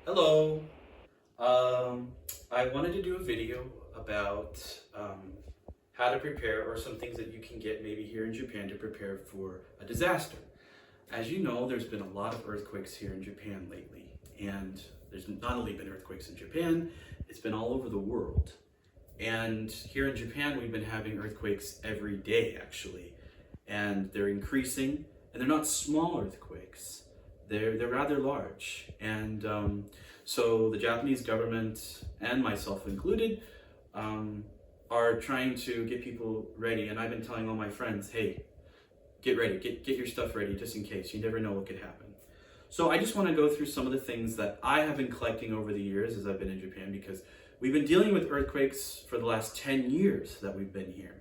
Hello. I wanted to do a video about how to prepare or some things that you can get maybe here in Japan to prepare for a disaster. As you know, there's been a lot of earthquakes here in Japan lately, and there's not only been earthquakes in Japan, it's been all over the world. And here in Japan, we've been having earthquakes every day actually, and they're increasing, and they're not small earthquakes. They're rather large, and so the Japanese government and myself included are trying to get people ready. And I've been telling all my friends, hey, get ready, get your stuff ready just in case. You never know what could happen. So I just want to go through some of the things that I have been collecting over the years as I've been in Japan, because we've been dealing with earthquakes for the last 10 years that we've been here.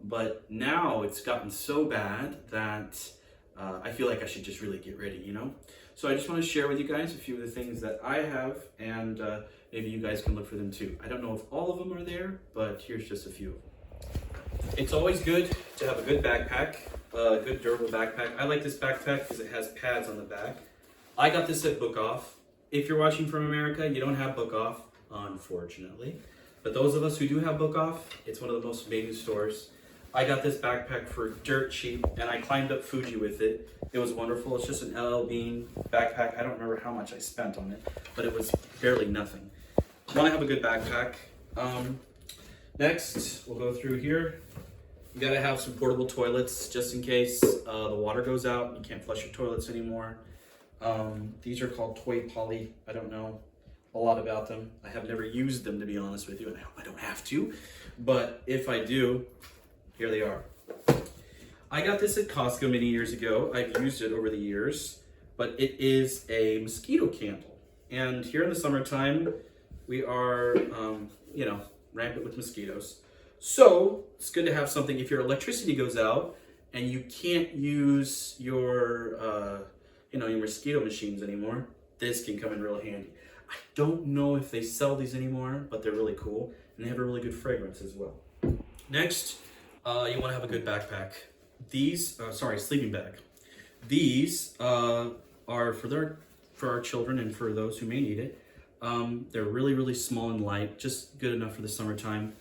But now it's gotten so bad that I feel like I should just really get ready, you know? So I just want to share with you guys a few of the things that I have, and maybe you guys can look for them too. I don't know if all of them are there, but here's just a few of them. It's always good to have a good backpack, a good durable backpack. I like this backpack because it has pads on the back. I got this at Book Off. If you're watching from America, you don't have Book Off, unfortunately. But those of us who do have Book Off, it's one of the most amazing stores. I got this backpack for dirt cheap, and I climbed up Fuji with it. It was wonderful. It's just an LL Bean backpack. I don't remember how much I spent on it, but it was barely nothing. Want to have a good backpack. Next, we'll go through here. You gotta have some portable toilets just in case the water goes out and you can't flush your toilets anymore. These are called Toy Poly. I don't know a lot about them. I have never used them, to be honest with you, and I hope I don't have to. But if I do, here they are. I got this at Costco many years ago. I've used it over the years, but it is a mosquito candle. And here in the summertime, we are, rampant with mosquitoes. So it's good to have something if your electricity goes out and you can't use your, your mosquito machines anymore. This can come in real handy. I don't know if they sell these anymore, but they're really cool, and they have a really good fragrance as well. Next, you want to have a good backpack. These, sleeping bag. These are for our children and for those who may need it. They're really, really small and light, just good enough for the summertime.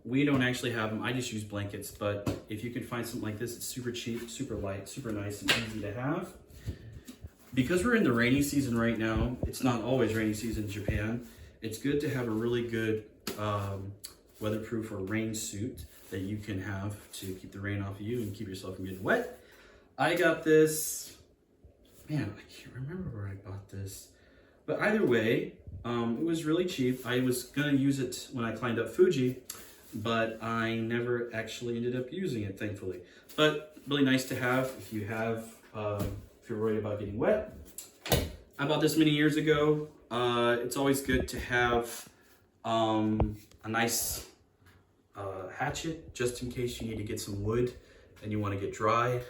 We don't actually have them. I just use blankets, but if you can find something like this, it's super cheap, super light, super nice and easy to have. Because we're in the rainy season right now, it's not always rainy season in Japan, it's good to have a really good weatherproof or rain suit that you can have to keep the rain off of you and keep yourself from getting wet. I got this, man, I can't remember where I bought this. But either way, it was really cheap. I was gonna use it when I climbed up Fuji, but I never actually ended up using it, thankfully. But really nice to have if you're worried about getting wet. I bought this many years ago. It's always good to have a nice hatchet, just in case you need to get some wood and you want to get dry.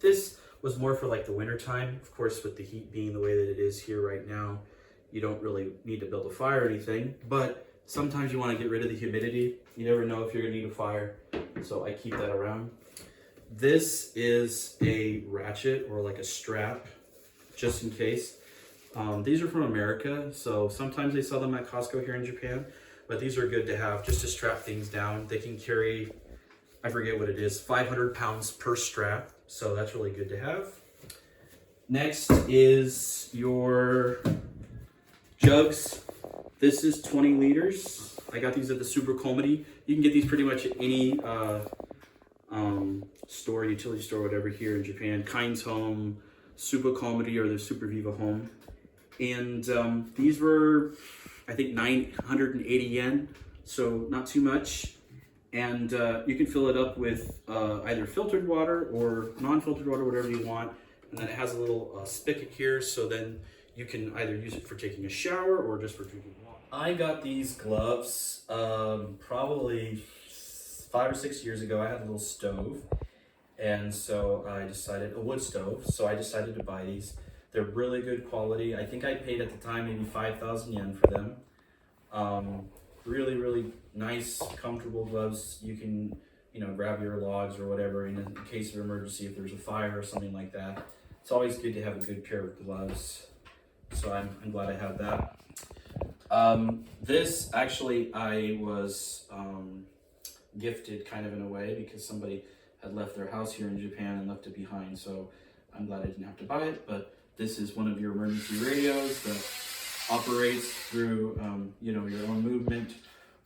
This was more for like the winter time. Of course, with the heat being the way that it is here right now, you don't really need to build a fire or anything, but sometimes you want to get rid of the humidity. You never know if you're gonna need a fire, so I keep that around. This is a ratchet or like a strap, just in case. These are from America, so sometimes they sell them at Costco here in Japan, but these are good to have just to strap things down. They can carry, I forget what it is, 500 pounds per strap, so that's really good to have. Next is your jugs. This is 20 liters. I got these at the Super Comedy. You can get these pretty much at any store, utility store, whatever here in Japan. Kind's Home, Super Comedy, or the Super Viva Home. And these were, I think, 980 yen, so not too much. And you can fill it up with either filtered water or non-filtered water, whatever you want. And then it has a little spigot here, so then you can either use it for taking a shower or just for drinking water. I got these gloves probably 5 or 6 years ago. I had a little stove, and so I decided, a wood stove, so I decided to buy these. They're really good quality. I think I paid at the time maybe 5,000 yen for them. Really, really nice, comfortable gloves. You can, grab your logs or whatever in case of emergency, if there's a fire or something like that. It's always good to have a good pair of gloves. So I'm glad I have that. This actually I was gifted kind of in a way because somebody had left their house here in Japan and left it behind. So I'm glad I didn't have to buy it. But this is one of your emergency radios that operates through your own movement,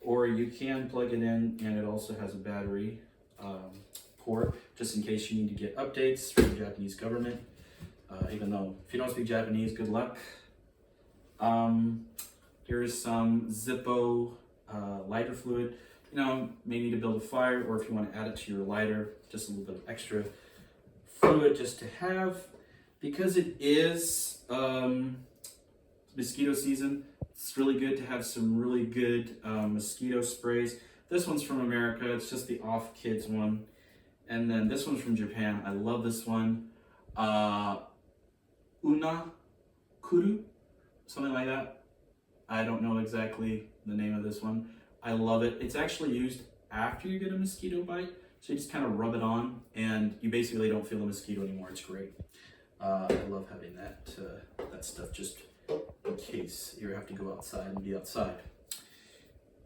or you can plug it in, and it also has a battery port just in case you need to get updates from the Japanese government. Even though if you don't speak Japanese, good luck. Here's some Zippo lighter fluid. May need to build a fire, or if you want to add it to your lighter, just a little bit of extra fluid just to have, because it is mosquito season. It's really good to have some really good mosquito sprays. This one's from America. It's just the Off Kids one. And then this one's from Japan. I love this one. Una Kuru, something like that. I don't know exactly the name of this one. I love it. It's actually used after you get a mosquito bite. So you just kind of rub it on and you basically don't feel the mosquito anymore. It's great. I love having that stuff just in case you have to go outside and be outside.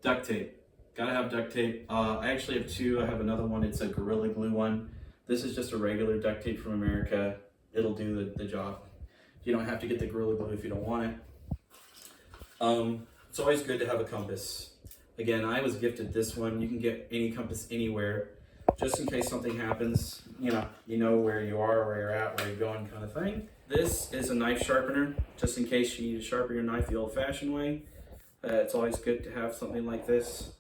Duct tape. Gotta have duct tape. I actually have two. I have another one. It's a Gorilla Glue one. This is just a regular duct tape from America. It'll do the job. You don't have to get the Gorilla Glue if you don't want it. It's always good to have a compass. Again, I was gifted this one. You can get any compass anywhere, just in case something happens. You know where you are, where you're at, where you're going, kind of thing. This is a knife sharpener, just in case you need to sharpen your knife the old-fashioned way. It's always good to have something like this.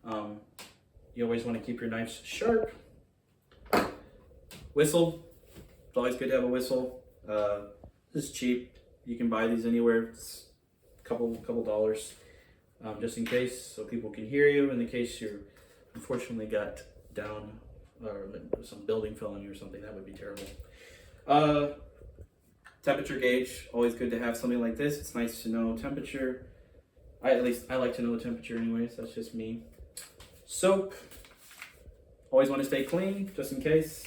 You always want to keep your knives sharp. Whistle. It's always good to have a whistle. This is cheap. You can buy these anywhere. It's a couple dollars, just in case, so people can hear you in the case you unfortunately got down or some building fell on you or something. That would be terrible. Temperature gauge. Always good to have something like this. It's nice to know temperature. At least I like to know the temperature anyways. That's just me. Soap. Always want to stay clean, just in case.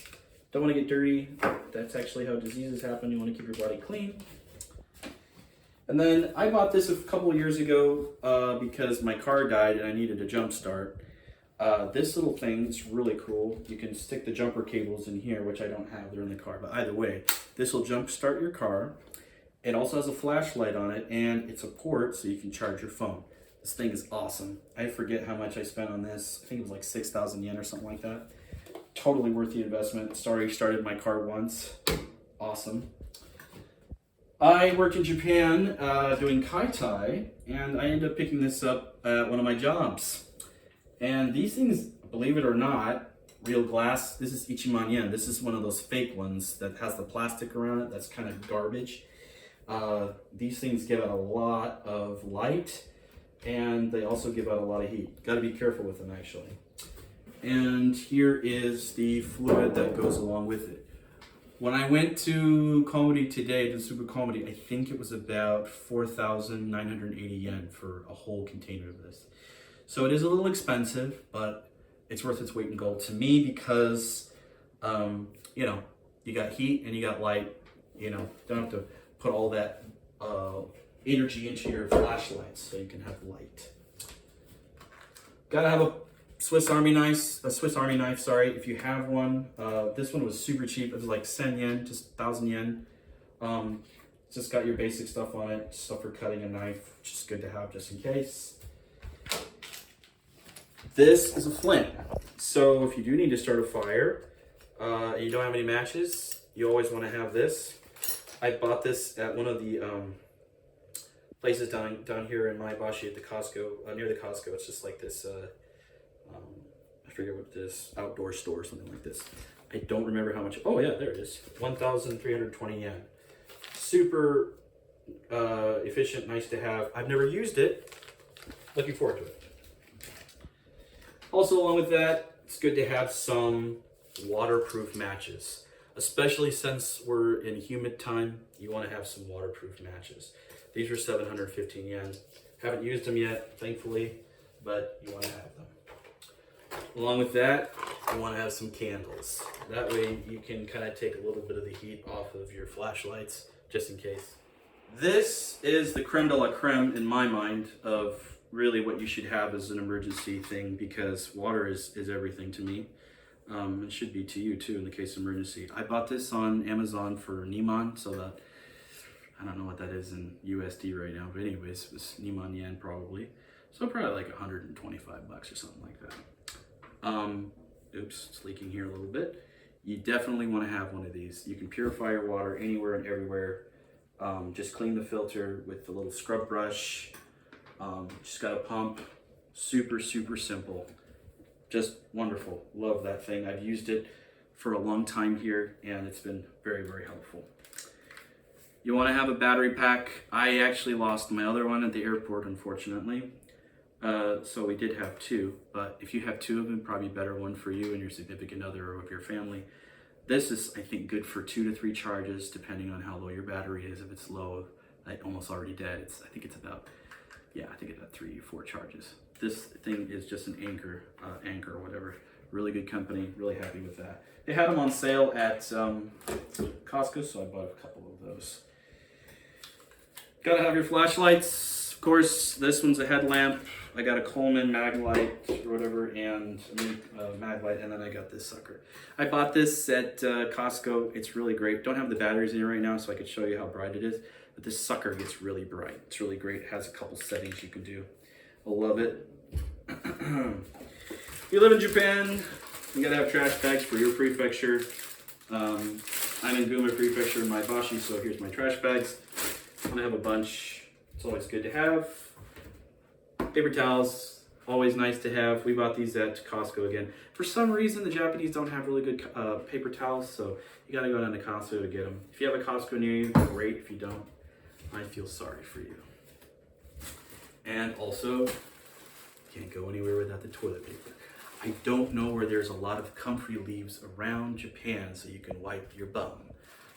Don't want to get dirty. That's actually how diseases happen. You want to keep your body clean. And then I bought this a couple years ago because my car died and I needed a jump start. This little thing is really cool. You can stick the jumper cables in here, which I don't have. They're in the car. But either way, this will jump start your car. It also has a flashlight on it, and it's a port so you can charge your phone. This thing is awesome. I forget how much I spent on this. I think it was like 6,000 yen or something like that. Totally worth the investment. Sorry, started my car once. Awesome. I worked in Japan doing Kaitai, and I ended up picking this up at one of my jobs. And these things, believe it or not, real glass. This is Ichiman yen. This is one of those fake ones that has the plastic around it. That's kind of garbage. These things give out a lot of light, and they also give out a lot of heat. Got to be careful with them, actually. And here is the fluid that goes along with it. When I went to Komori today, to Super Komori, I think it was about 4,980 yen for a whole container of this. So it is a little expensive, but it's worth its weight in gold to me because, you got heat and you got light. Don't have to put all that energy into your flashlights so you can have light. Gotta have a Swiss Army knife, if you have one. This one was super cheap. It was like 10 yen, just 1,000 yen. It's just got your basic stuff on it, stuff for cutting a knife, which is good to have just in case. This is a flint. So if you do need to start a fire, you don't have any matches, you always want to have this. I bought this at one of the places down here in Maebashi at the Costco, near the Costco. It's just like this, I forget what this, outdoor store or something like this. I don't remember how much. Oh yeah, there it is. 1,320 yen. Super efficient, nice to have. I've never used it. Looking forward to it. Also, along with that, it's good to have some waterproof matches. Especially since we're in humid time, you want to have some waterproof matches. These are 715 yen. Haven't used them yet, thankfully, but you want to have them. Along with that, you want to have some candles. That way you can kind of take a little bit of the heat off of your flashlights, just in case. This is the creme de la creme in my mind of really what you should have as an emergency thing, because water is everything to me. It should be to you too in the case of emergency. I bought this on Amazon for Neiman, so that, I don't know what that is in USD right now, but anyways, it was Neiman yen probably. So probably like 125 bucks or something like that. Oops, it's leaking here a little bit. You definitely want to have one of these. You can purify your water anywhere and everywhere. Just clean the filter with the little scrub brush. Just got a pump. Super, super simple. Just wonderful. Love that thing. I've used it for a long time here, and it's been very, very helpful. You want to have a battery pack. I actually lost my other one at the airport, unfortunately. So we did have two, but if you have two of them, probably better one for you and your significant other or with your family. This is, I think, good for 2 to 3 charges, depending on how low your battery is. If it's low, like almost already dead, I think it's about 3 or 4 charges. This thing is just an Anker or whatever. Really good company, really happy with that. They had them on sale at Costco, so I bought a couple of those. Gotta have your flashlights. Of course, this one's a headlamp. I got a Coleman Maglite or whatever, and Maglite, and then I got this sucker. I bought this at Costco. It's really great. Don't have the batteries in it right now, so I could show you how bright it is. But this sucker gets really bright. It's really great. It has a couple settings you can do. I love it. You live in Japan, you gotta have trash bags for your prefecture. I'm in Gunma Prefecture in Maebashi, so here's my trash bags. I'm gonna have a bunch. It's always good to have. Paper towels, always nice to have. We bought these at Costco again. For some reason, the Japanese don't have really good paper towels, so you gotta go down to Costco to get them. If you have a Costco near you, great. If you don't, I feel sorry for you. And also, can't go anywhere without the toilet paper. I don't know where there's a lot of comfrey leaves around Japan so you can wipe your bum.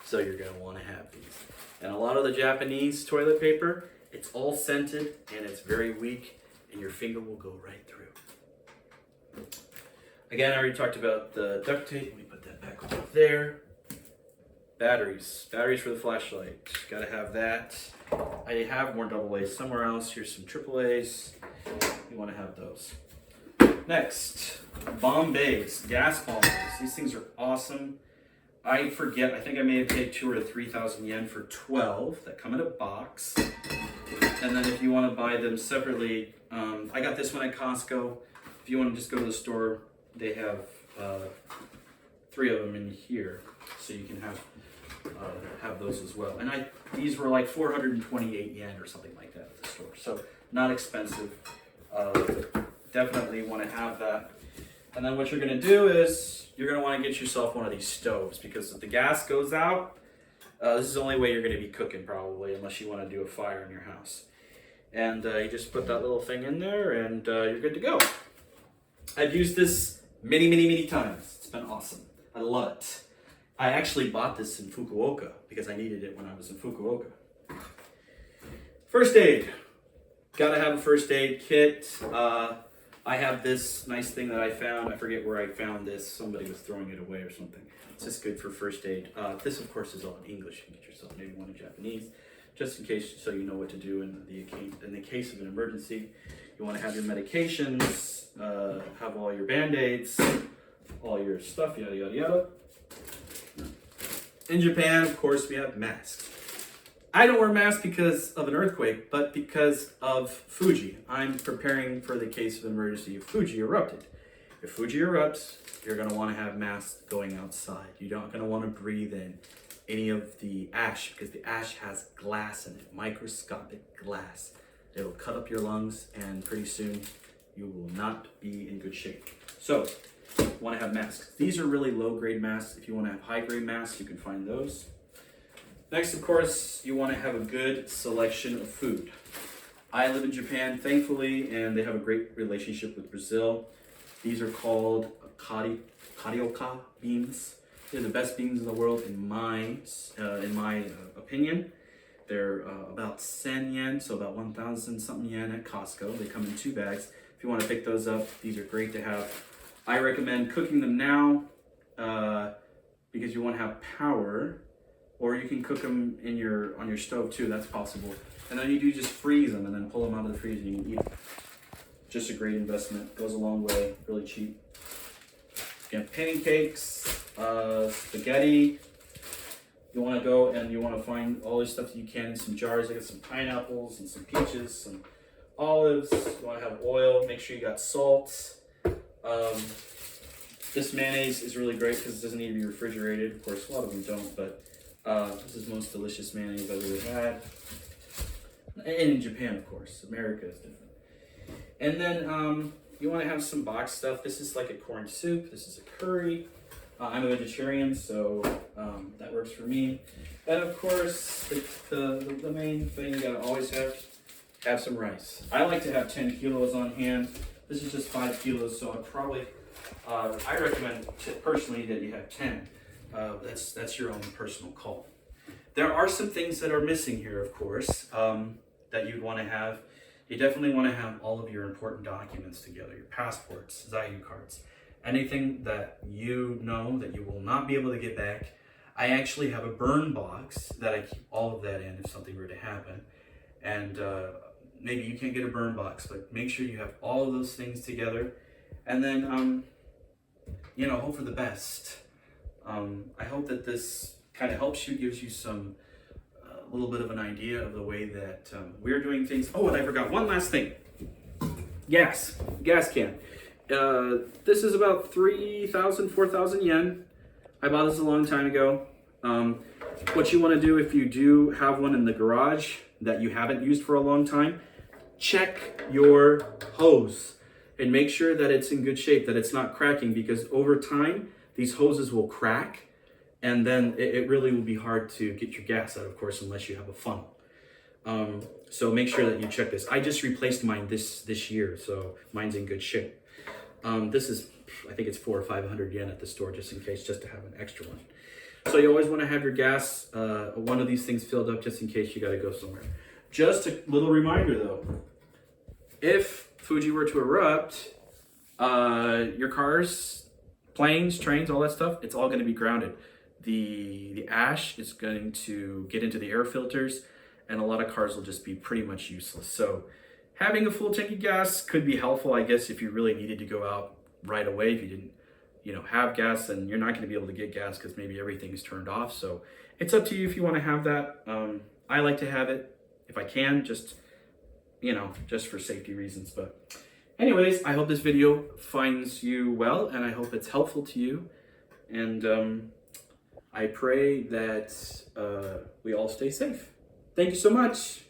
So you're gonna wanna have these. And a lot of the Japanese toilet paper, it's all scented and it's very weak and your finger will go right through. Again, I already talked about the duct tape. Let me put that back over there. Batteries for the flashlight. Gotta have that. I have more AA's somewhere else. Here's some AA's. You want to have those. Next, Bombays, gas bombs. These things are awesome. I forget, I think I may have paid 2,000 or 3,000 yen for 12 that come in a box. And then if you want to buy them separately, I got this one at Costco. If you want to just go to the store, they have 3 of them in here, so you can have those as well. And these were like 428 yen or something like that at the store, so not expensive. Definitely want to have that. And then what you're going to do is you're going to want to get yourself one of these stoves, because if the gas goes out, this is the only way you're going to be cooking probably, unless you want to do a fire in your house. And you just put that little thing in there and you're good to go. I've used this many times. It's been awesome. I love it. I actually bought this in Fukuoka because I needed it when I was in Fukuoka. First aid. Gotta have a first aid kit. I have this nice thing that I found. I forget where I found this. Somebody was throwing it away or something. It's just good for first aid. This, of course, is all in English. You can get yourself maybe one in Japanese, just in case, so you know what to do in the case of an emergency. You want to have your medications, have all your Band-Aids, all your stuff, yada, yada, yada. In Japan, of course, we have masks. I don't wear masks because of an earthquake, but because of Fuji. I'm preparing for the case of emergency if Fuji erupted. If Fuji erupts, you're going to want to have masks going outside. You're not going to want to breathe in any of the ash, because the ash has glass in it, microscopic glass. It'll cut up your lungs, and pretty soon you will not be in good shape. So, you want to have masks. These are really low-grade masks. If you want to have high-grade masks, you can find those. Next, of course, you want to have a good selection of food. I live in Japan, thankfully, and they have a great relationship with Brazil. These are called carioca beans. They're the best beans in the world in my opinion. They're about 10 yen, so about 1,000 something yen at Costco. They come in 2 bags. If you want to pick those up, these are great to have. I recommend cooking them now because you want to have power or you can cook them in on your stove too. That's possible. And then you do just freeze them and then pull them out of the freezer and you can eat them. Just a great investment. Goes a long way. Really cheap. Again, pancakes, spaghetti. You want to go and you want to find all this stuff that you can in some jars. I got some pineapples and some peaches, some olives. You want to have oil. Make sure you got salt. This mayonnaise is really great because it doesn't need to be refrigerated. Of course, a lot of them don't, but this is the most delicious mayonnaise I've ever had. And in Japan, of course. America is different. And then you want to have some boxed stuff. This is like a corn soup. This is a curry. I'm a vegetarian, so that works for me. And of course, the main thing you gotta always have some rice. I like to have 10 kilos on hand. This is just 5 kilos, so I recommend personally that you have 10. That's your own personal call. There are some things that are missing here, of course, that you'd want to have. You definitely want to have all of your important documents together, your passports, Zayu cards, anything that you know that you will not be able to get back. I actually have a burn box that I keep all of that in if something were to happen. And maybe you can't get a burn box, but make sure you have all of those things together. And then, hope for the best. I hope that this kind of helps you, gives you some little bit of an idea of the way that we're doing things. Oh, and I forgot one last thing. Gas can. This is about 3,000, 4,000 yen. I bought this a long time ago. What you want to do if you do have one in the garage that you haven't used for a long time, check your hose and make sure that it's in good shape, that it's not cracking, because over time, these hoses will crack and then it really will be hard to get your gas out, of course, unless you have a funnel. So make sure that you check this. I just replaced mine this year, so mine's in good shape. This is, I think it's 400 or 500 yen at the store, just in case, just to have an extra one. So you always want to have your gas, one of these things filled up, just in case you got to go somewhere. Just a little reminder though, if Fuji were to erupt, your cars, planes, trains, all that stuff, it's all going to be grounded. The ash is going to get into the air filters, and a lot of cars will just be pretty much useless. So having a full tank of gas could be helpful, I guess, if you really needed to go out right away. If you didn't, have gas, then you're not going to be able to get gas because maybe everything is turned off. So it's up to you if you want to have that. I like to have it if I can, just for safety reasons. But anyways, I hope this video finds you well, and I hope it's helpful to you. And I pray that we all stay safe. Thank you so much.